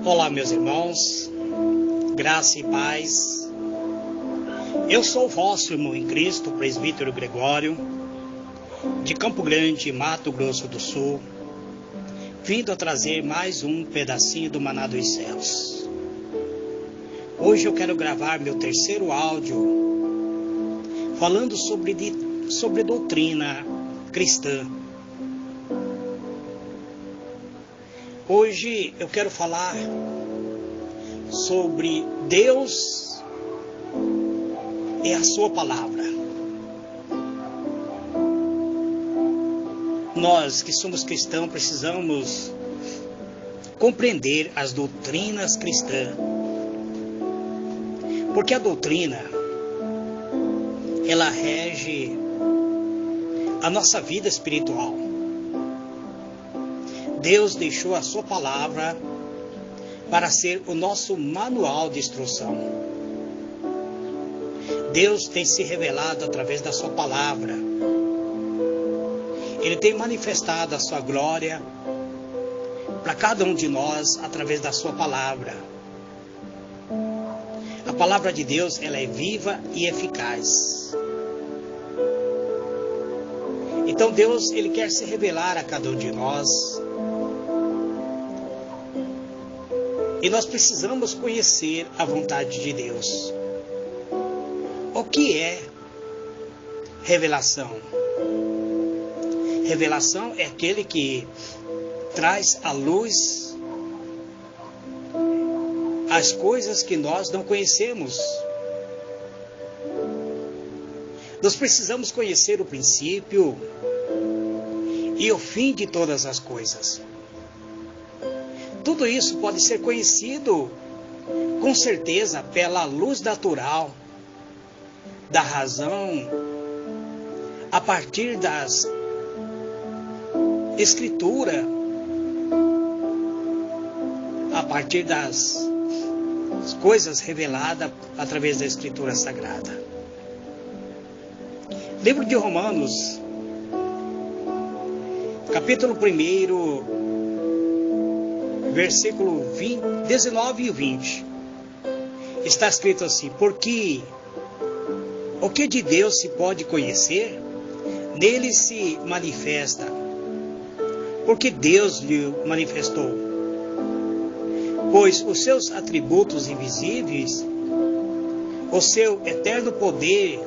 Olá, meus irmãos, graça e paz. Eu sou o vosso irmão em Cristo, presbítero Gregório, de Campo Grande, Mato Grosso do Sul, vindo a trazer mais um pedacinho do Maná dos Céus. Hoje eu quero gravar meu terceiro áudio, falando sobre doutrina cristã. Hoje eu quero falar sobre Deus e a sua palavra. Nós que somos cristãos precisamos compreender as doutrinas cristãs, porque a doutrina ela rege a nossa vida espiritual. Deus deixou a sua palavra para ser o nosso manual de instrução. Deus tem se revelado através da sua palavra. Ele tem manifestado a sua glória para cada um de nós através da sua palavra. A palavra de Deus, ela é viva e eficaz. Então Deus, ele quer se revelar a cada um de nós. E nós precisamos conhecer a vontade de Deus. O que é revelação? Revelação é aquele que traz à luz as coisas que nós não conhecemos. Nós precisamos conhecer o princípio e o fim de todas as coisas. Tudo isso pode ser conhecido com certeza pela luz natural da razão, a partir das escrituras, a partir das coisas reveladas através da escritura sagrada. Livro de Romanos, capítulo 1, versículo 19 e 20, está escrito assim: porque o que de Deus se pode conhecer, nele se manifesta, porque Deus lhe manifestou. Pois os seus atributos invisíveis, o seu eterno poder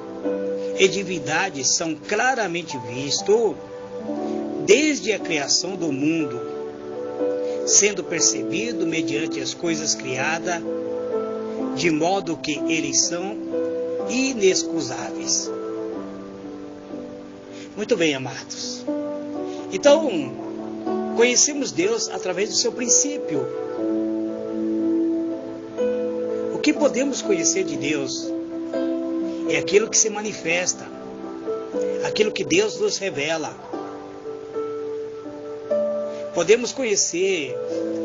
e divindade são claramente vistos desde a criação do mundo, sendo percebido mediante as coisas criadas, de modo que eles são inexcusáveis. Muito bem, amados. Então, conhecemos Deus através do seu princípio. O que podemos conhecer de Deus é aquilo que se manifesta, aquilo que Deus nos revela. Podemos conhecer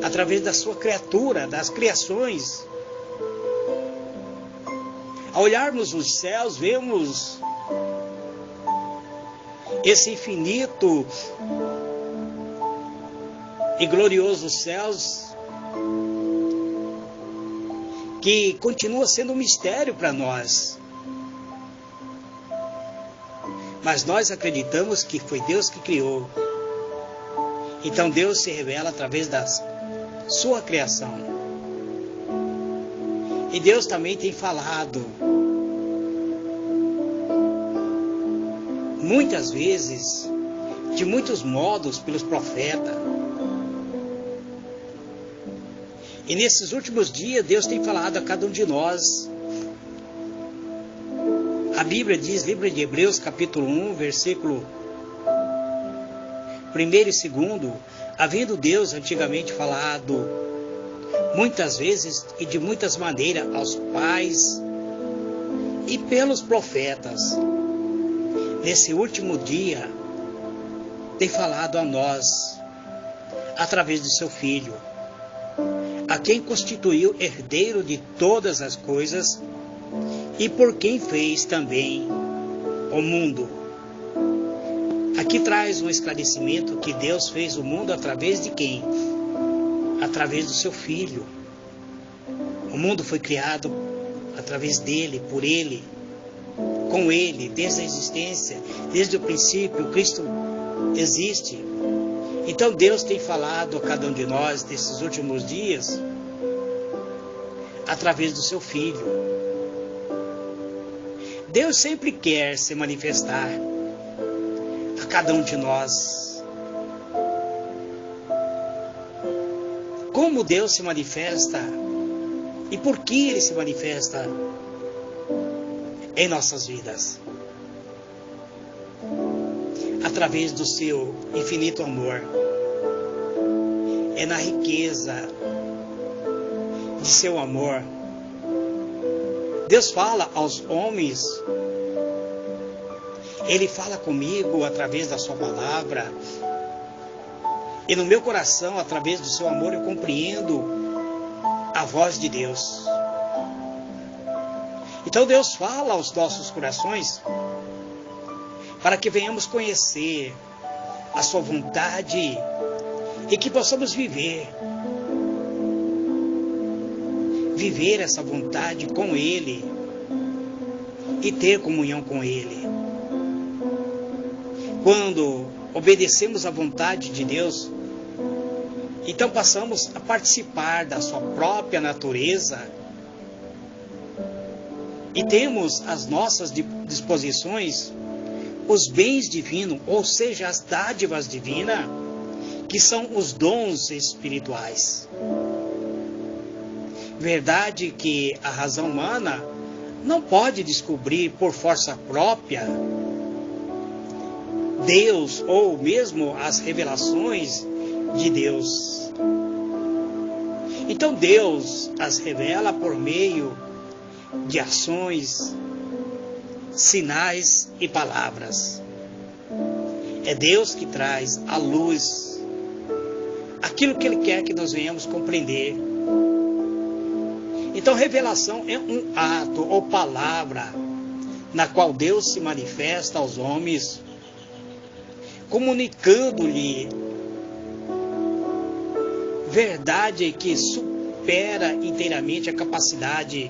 através da sua criatura, das criações. Ao olharmos os céus, vemos esse infinito e glorioso céus que continua sendo um mistério para nós. Mas nós acreditamos que foi Deus que criou. Então Deus se revela através da sua criação. E Deus também tem falado muitas vezes, de muitos modos, pelos profetas. E nesses últimos dias, Deus tem falado a cada um de nós. A Bíblia diz, livro de Hebreus, capítulo 1, versículo 1 e 2, havendo Deus antigamente falado muitas vezes e de muitas maneiras aos pais e pelos profetas, nesse último dia tem falado a nós através do seu Filho, a quem constituiu herdeiro de todas as coisas e por quem fez também o mundo. Aqui traz um esclarecimento que Deus fez o mundo através de quem? Através do seu Filho. O mundo foi criado através dele, por ele, com ele, desde a existência, desde o princípio, Cristo existe. Então Deus tem falado a cada um de nós nesses últimos dias, através do seu Filho. Deus sempre quer se manifestar a cada um de nós. Como Deus se manifesta e por que Ele se manifesta em nossas vidas? Através do seu infinito amor. É na riqueza de seu amor. Deus fala aos homens. Ele fala comigo através da sua palavra. E no meu coração, através do seu amor, eu compreendo a voz de Deus. Então Deus fala aos nossos corações para que venhamos conhecer a sua vontade e que possamos viver essa vontade com Ele e ter comunhão com Ele. Quando obedecemos à vontade de Deus, então passamos a participar da sua própria natureza e temos às nossas disposições os bens divinos, ou seja, as dádivas divinas, que são os dons espirituais. Verdade que a razão humana não pode descobrir por força própria Deus ou mesmo as revelações de Deus. Então Deus as revela por meio de ações, sinais e palavras. É Deus que traz à luz aquilo que Ele quer que nós venhamos compreender. Então revelação é um ato ou palavra na qual Deus se manifesta aos homens, comunicando-lhe verdade que supera inteiramente a capacidade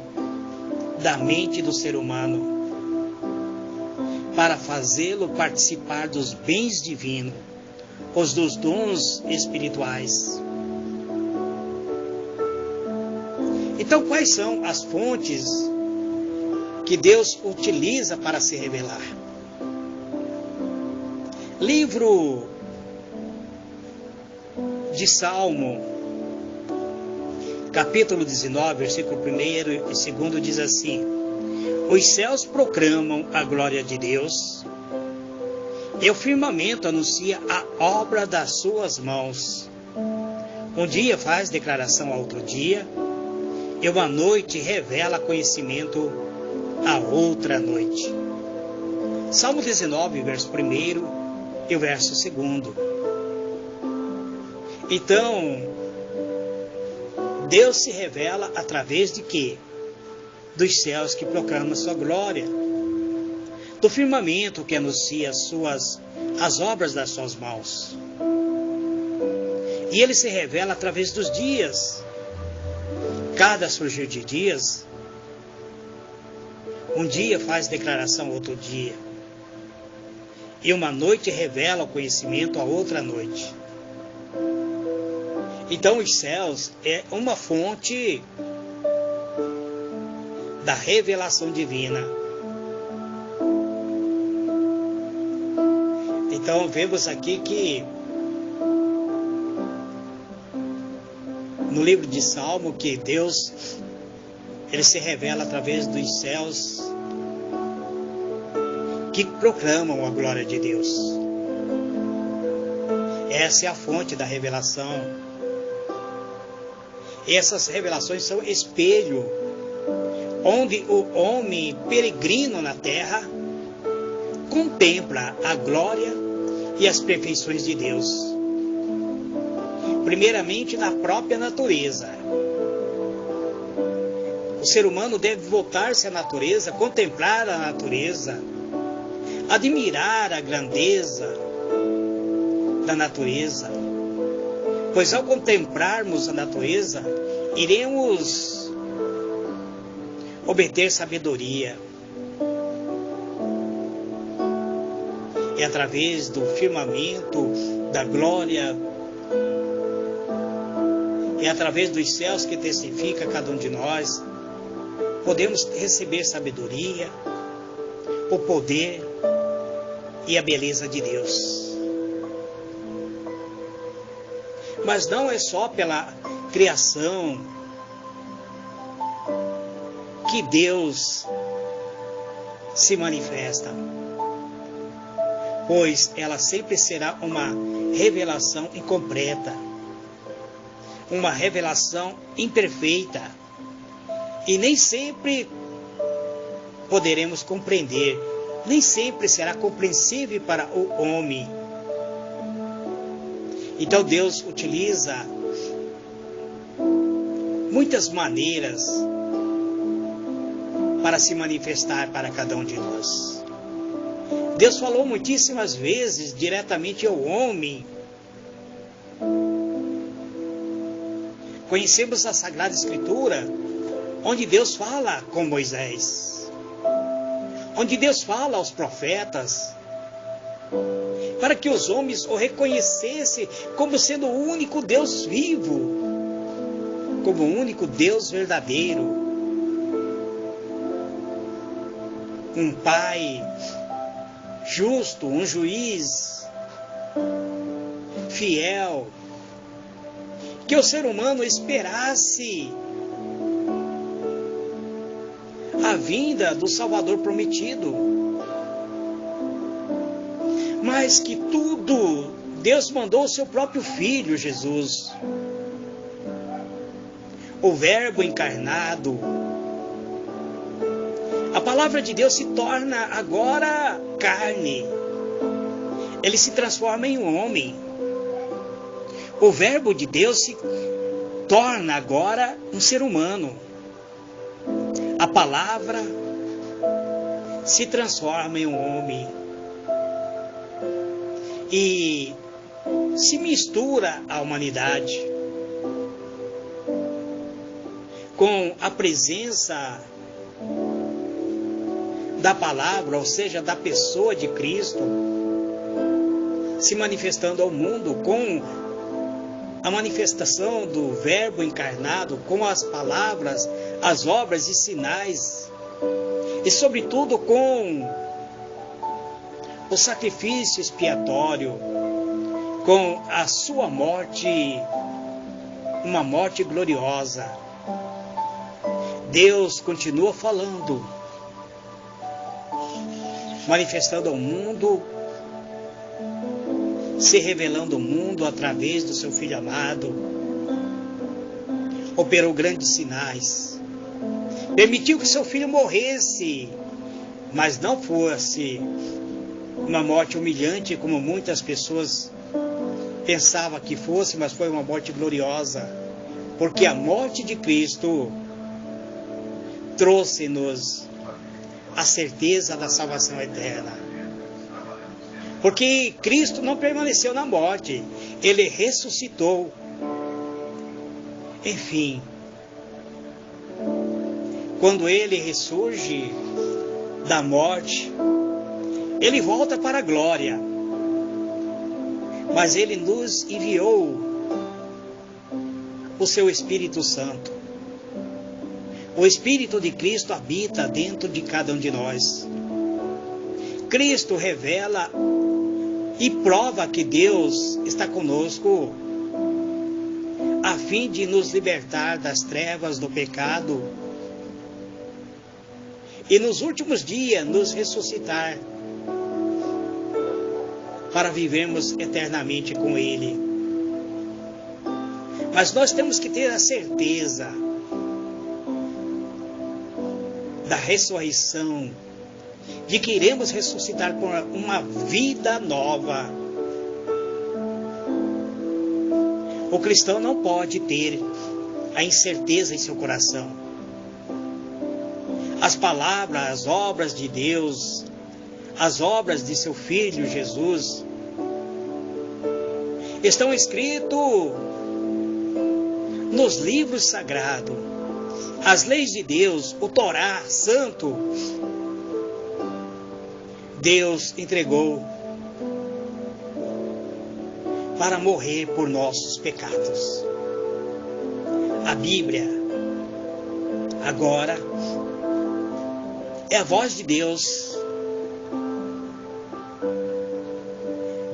da mente do ser humano, para fazê-lo participar dos bens divinos, os dos dons espirituais. Então, quais são as fontes que Deus utiliza para se revelar? Livro de Salmo, capítulo 19, versículo 1 e 2 diz assim: os céus proclamam a glória de Deus, e o firmamento anuncia a obra das suas mãos. Um dia faz declaração a outro dia, e uma noite revela conhecimento a outra noite. Salmo 19, verso 1 e o verso 2. Então, Deus se revela através de quê? Dos céus que proclamam a sua glória, do firmamento que anuncia as obras das suas mãos. E Ele se revela através dos dias. Cada surgir de dias, um dia faz declaração a outro dia, e uma noite revela o conhecimento a outra noite. Então os céus é uma fonte da revelação divina. Então vemos aqui que no livro de Salmo que Deus, Ele se revela através dos céus que proclamam a glória de Deus. Essa é a fonte da revelação. E essas revelações são espelho, onde o homem peregrino na terra contempla a glória e as perfeições de Deus. Primeiramente na própria natureza. O ser humano deve voltar-se à natureza, contemplar a natureza, admirar a grandeza da natureza. Pois ao contemplarmos a natureza, iremos obter sabedoria. É através do firmamento da glória, é através dos céus que testifica cada um de nós, podemos receber sabedoria, o poder e a beleza de Deus. Mas não é só pela criação que Deus se manifesta, pois ela sempre será uma revelação incompleta, uma revelação imperfeita, e nem sempre poderemos compreender, nem sempre será compreensível para o homem. Então Deus utiliza muitas maneiras para se manifestar para cada um de nós. Deus falou muitíssimas vezes diretamente ao homem. Conhecemos a Sagrada Escritura, onde Deus fala com Moisés, onde Deus fala aos profetas, para que os homens o reconhecessem como sendo o único Deus vivo, como o único Deus verdadeiro, um Pai justo, um juiz fiel, que o ser humano esperasse a vinda do Salvador prometido, mas que tudo Deus mandou o seu próprio Filho Jesus, o Verbo encarnado. A palavra de Deus se torna agora carne, ele se transforma em um homem. O Verbo de Deus se torna agora um ser humano. A palavra se transforma em um homem e se mistura à humanidade com a presença da palavra, ou seja, da pessoa de Cristo, se manifestando ao mundo com a manifestação do Verbo encarnado, com as palavras, as obras e sinais, e sobretudo com o sacrifício expiatório, com a sua morte, uma morte gloriosa. Deus continua falando, manifestando ao mundo, se revelando ao mundo através do seu Filho amado. Operou grandes sinais, permitiu que seu filho morresse, mas não fosse uma morte humilhante como muitas pessoas pensavam que fosse, mas foi uma morte gloriosa, porque a morte de Cristo trouxe-nos a certeza da salvação eterna. Porque Cristo não permaneceu na morte, ele ressuscitou. Enfim, quando ele ressurge da morte, ele volta para a glória. Mas ele nos enviou o seu Espírito Santo. O Espírito de Cristo habita dentro de cada um de nós. Cristo revela e prova que Deus está conosco, a fim de nos libertar das trevas do pecado e nos últimos dias nos ressuscitar para vivermos eternamente com Ele. Mas nós temos que ter a certeza da ressurreição, de que iremos ressuscitar por uma vida nova. O cristão não pode ter a incerteza em seu coração. As palavras, as obras de Deus, as obras de seu Filho Jesus, estão escritos nos livros sagrados, As leis de Deus, o Torá santo, Deus entregou para morrer por nossos pecados. A Bíblia, agora, é a voz de Deus.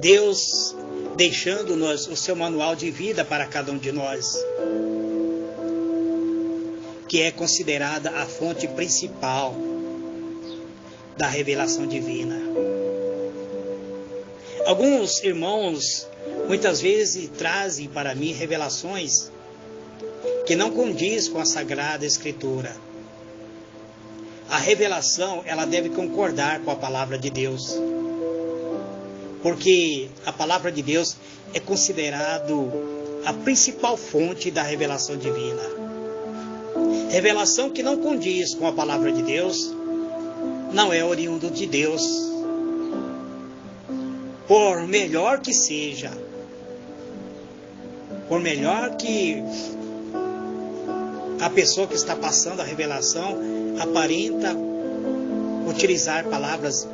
Deus deixando-nos o seu manual de vida para cada um de nós, que é considerada a fonte principal da revelação divina. Alguns irmãos muitas vezes trazem para mim revelações que não condiz com a Sagrada Escritura. A revelação, ela deve concordar com a palavra de Deus, porque a palavra de Deus é considerado a principal fonte da revelação divina. Revelação que não condiz com a palavra de Deus não é oriundo de Deus, por melhor que seja, por melhor que a pessoa que está passando a revelação aparenta utilizar palavras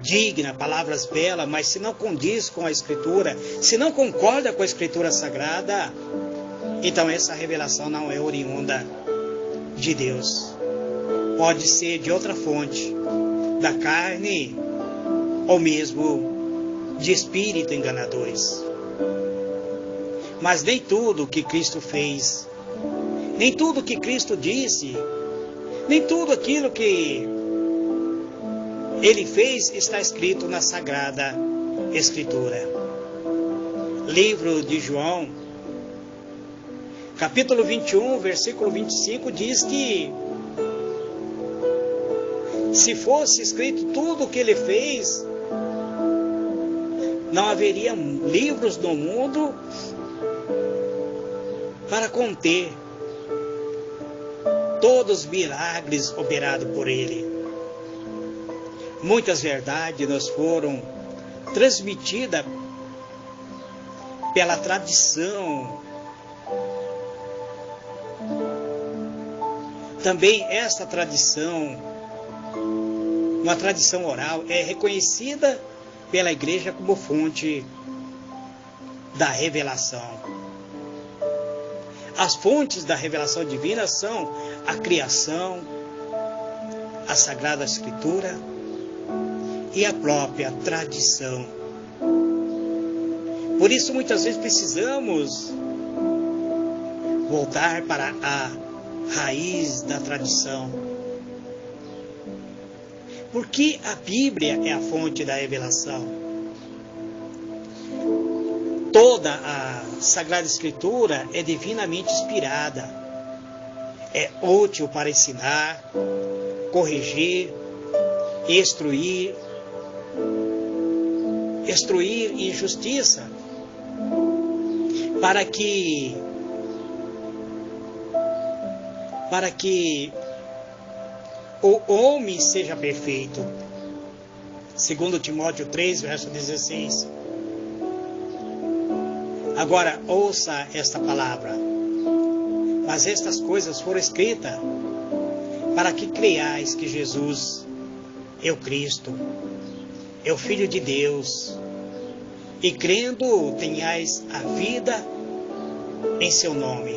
dignas, palavras belas, mas se não condiz com a Escritura, se não concorda com a Escritura Sagrada, então essa revelação não é oriunda de Deus. Pode ser de outra fonte, da carne ou mesmo de espírito enganadores. Mas nem tudo que Cristo fez, nem tudo que Cristo disse, nem tudo aquilo que Ele fez está escrito na Sagrada Escritura. Livro de João, capítulo 21, versículo 25, diz que se fosse escrito tudo o que Ele fez, não haveria livros no mundo para conter todos os milagres operados por Ele. Muitas verdades nos foram transmitidas pela tradição. Também esta tradição, uma tradição oral, é reconhecida pela igreja como fonte da revelação. As fontes da revelação divina são a criação, a Sagrada Escritura e a própria tradição. Por isso, muitas vezes precisamos voltar para a raiz da tradição. Porque a Bíblia é a fonte da revelação. Toda a Sagrada Escritura é divinamente inspirada. É útil para ensinar, corrigir, instruir em justiça, para que o homem seja perfeito. Segundo Timóteo 3, verso 16. Agora, ouça esta palavra. Mas estas coisas foram escritas para que creiais que Jesus é o Cristo, é o Filho de Deus, e crendo tenhais a vida em seu nome.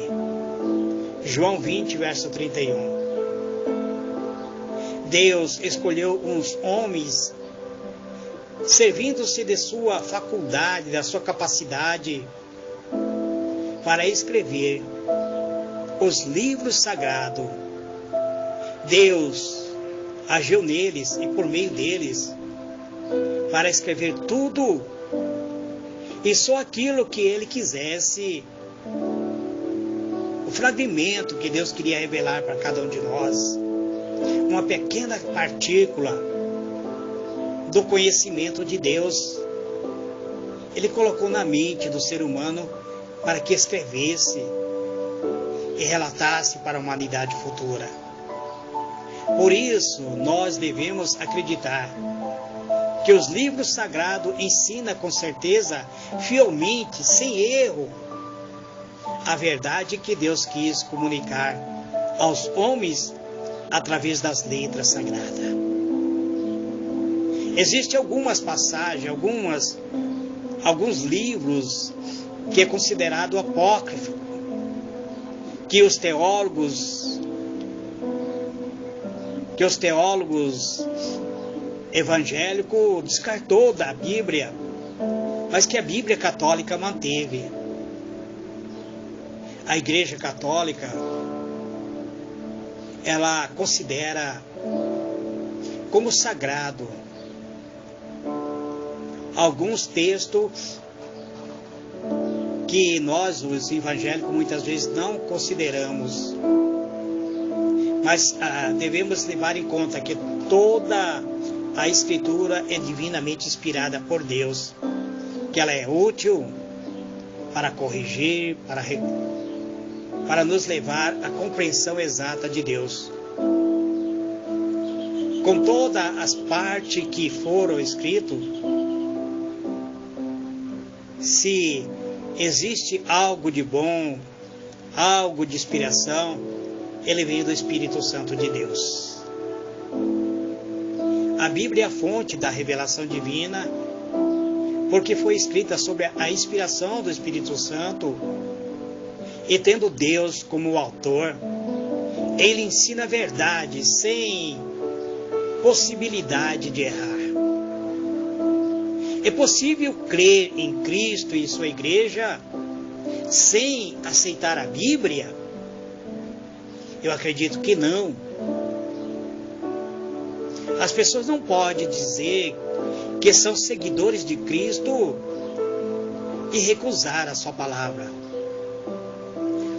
João 20, verso 31. Deus escolheu uns homens, servindo-se de sua faculdade, da sua capacidade, para escrever os livros sagrados. Deus agiu neles e por meio deles para escrever tudo e só aquilo que Ele quisesse, o fragmento que Deus queria revelar para cada um de nós, uma pequena partícula do conhecimento de Deus, Ele colocou na mente do ser humano para que escrevesse e relatasse para a humanidade futura. Por isso, nós devemos acreditar que os livros sagrados ensinam com certeza, fielmente, sem erro, a verdade que Deus quis comunicar aos homens através das letras sagradas. Existem algumas passagens, alguns livros que é considerado apócrifo, que os teólogos evangélicos descartou da Bíblia, mas que a Bíblia católica manteve. A Igreja Católica, ela considera como sagrado alguns textos que nós, os evangélicos, muitas vezes não consideramos. Mas devemos levar em conta que toda a Escritura é divinamente inspirada por Deus, que ela é útil para corrigir, para nos levar à compreensão exata de Deus. Com todas as partes que foram escritas, se existe algo de bom, algo de inspiração, ele vem do Espírito Santo de Deus. A Bíblia é a fonte da revelação divina, porque foi escrita sob a inspiração do Espírito Santo, e tendo Deus como autor, ele ensina a verdade sem possibilidade de errar. É possível crer em Cristo e sua igreja sem aceitar a Bíblia? Eu acredito que não. As pessoas não podem dizer que são seguidores de Cristo e recusar a sua palavra.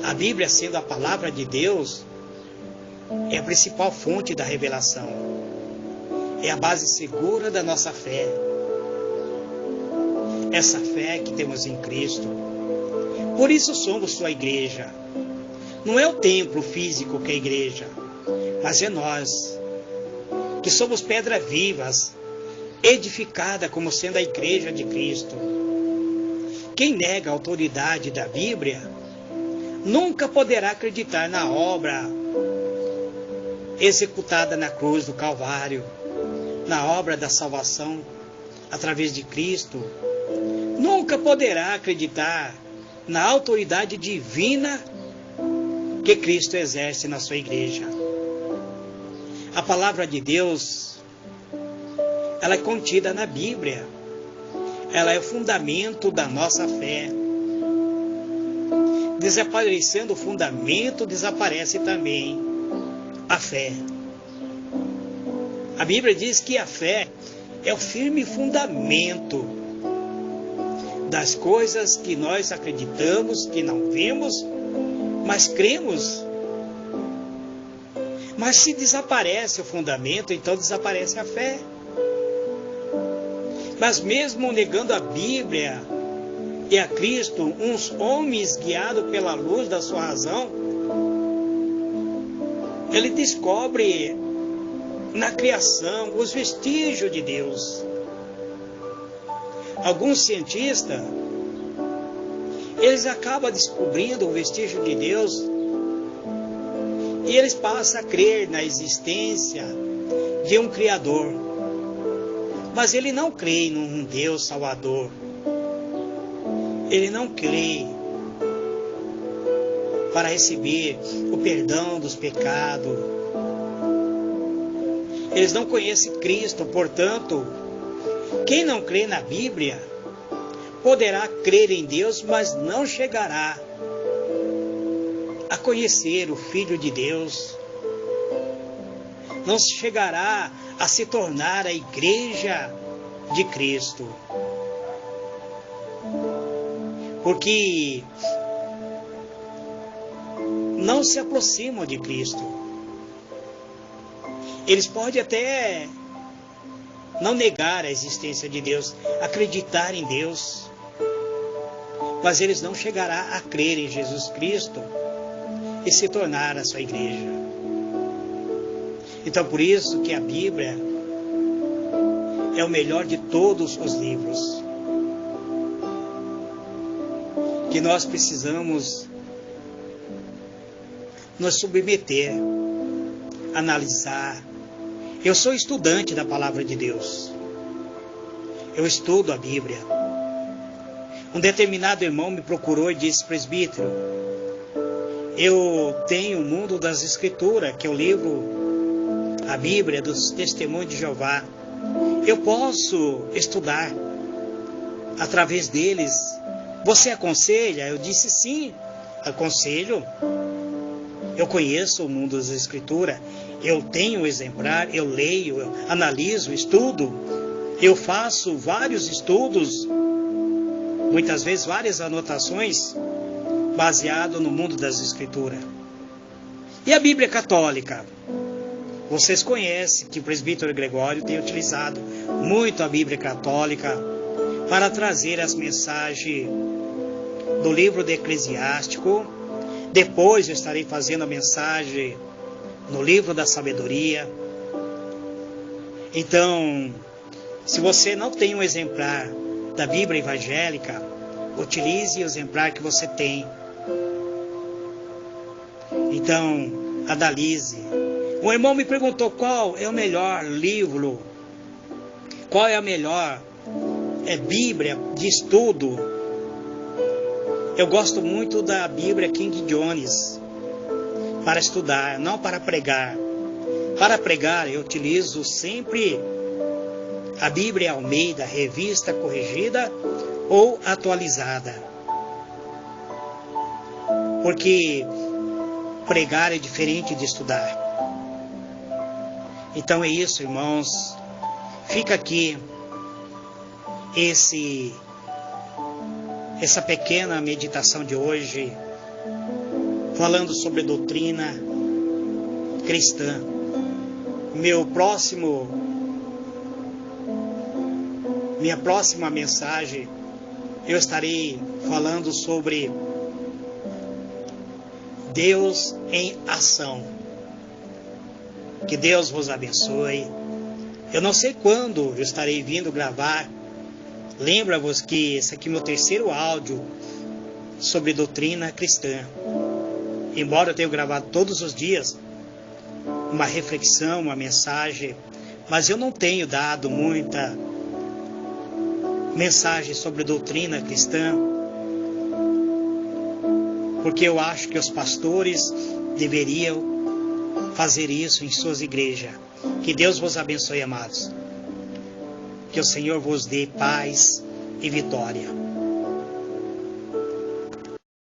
A Bíblia, sendo a palavra de Deus, é a principal fonte da revelação. É a base segura da nossa fé. Essa fé que temos em Cristo. Por isso somos sua igreja. Não é o templo físico que é a igreja, mas é nós, que somos pedras vivas, edificada como sendo a igreja de Cristo. Quem nega a autoridade da Bíblia, nunca poderá acreditar na obra executada na cruz do Calvário, na obra da salvação através de Cristo. Nunca poderá acreditar na autoridade divina que Cristo exerce na sua igreja. A palavra de Deus, ela é contida na Bíblia. Ela é o fundamento da nossa fé. Desaparecendo o fundamento, desaparece também a fé. A Bíblia diz que a fé é o firme fundamento das coisas que nós acreditamos, que não vemos, mas cremos. Mas se desaparece o fundamento, então desaparece a fé. Mas mesmo negando a Bíblia e a Cristo, uns homens guiados pela luz da sua razão, ele descobre na criação os vestígios de Deus. Alguns cientistas, eles acabam descobrindo o vestígio de Deus e eles passam a crer na existência de um Criador. Mas ele não crê num Deus Salvador. Ele não crê para receber o perdão dos pecados. Eles não conhecem Cristo, portanto, quem não crê na Bíblia poderá crer em Deus, mas não chegará a conhecer o Filho de Deus. Não chegará a se tornar a igreja de Cristo. Porque não se aproximam de Cristo. Eles podem até não negar a existência de Deus, acreditar em Deus, mas eles não chegarão a crer em Jesus Cristo e se tornar a sua igreja. Então, por isso que a Bíblia é o melhor de todos os livros, que nós precisamos nos submeter, analisar. Eu sou estudante da palavra de Deus. Eu estudo a Bíblia. Um determinado irmão me procurou e disse: presbítero, eu tenho o mundo das Escrituras, que é o livro, a Bíblia dos Testemunhos de Jeová. Eu posso estudar através deles. Você aconselha? Eu disse: sim, aconselho. Eu conheço o mundo das Escrituras. Eu tenho um exemplar, eu leio, eu analiso, estudo. Eu faço vários estudos, muitas vezes várias anotações, baseado no mundo das Escrituras. E a Bíblia Católica? Vocês conhecem que o presbítero Gregório tem utilizado muito a Bíblia Católica para trazer as mensagens do livro de Eclesiástico. Depois eu estarei fazendo a mensagem no livro da Sabedoria. Então, se você não tem um exemplar da Bíblia evangélica, utilize o exemplar que você tem. Então, analise. Um irmão me perguntou qual é o melhor livro, qual é a melhor Bíblia de estudo. Eu gosto muito da Bíblia King James para estudar, não para pregar. Para pregar eu utilizo sempre a Bíblia Almeida, revista corrigida ou atualizada. Porque pregar é diferente de estudar. Então é isso, irmãos. Fica aqui essa pequena meditação de hoje, falando sobre doutrina cristã. Minha próxima mensagem, eu estarei falando sobre Deus em ação. Que Deus vos abençoe. Eu não sei quando eu estarei vindo gravar. Lembra-vos que esse aqui é o meu terceiro áudio sobre doutrina cristã. Embora eu tenha gravado todos os dias uma reflexão, uma mensagem, mas eu não tenho dado muita mensagem sobre doutrina cristã, porque eu acho que os pastores deveriam fazer isso em suas igrejas. Que Deus vos abençoe, amados. Que o Senhor vos dê paz e vitória.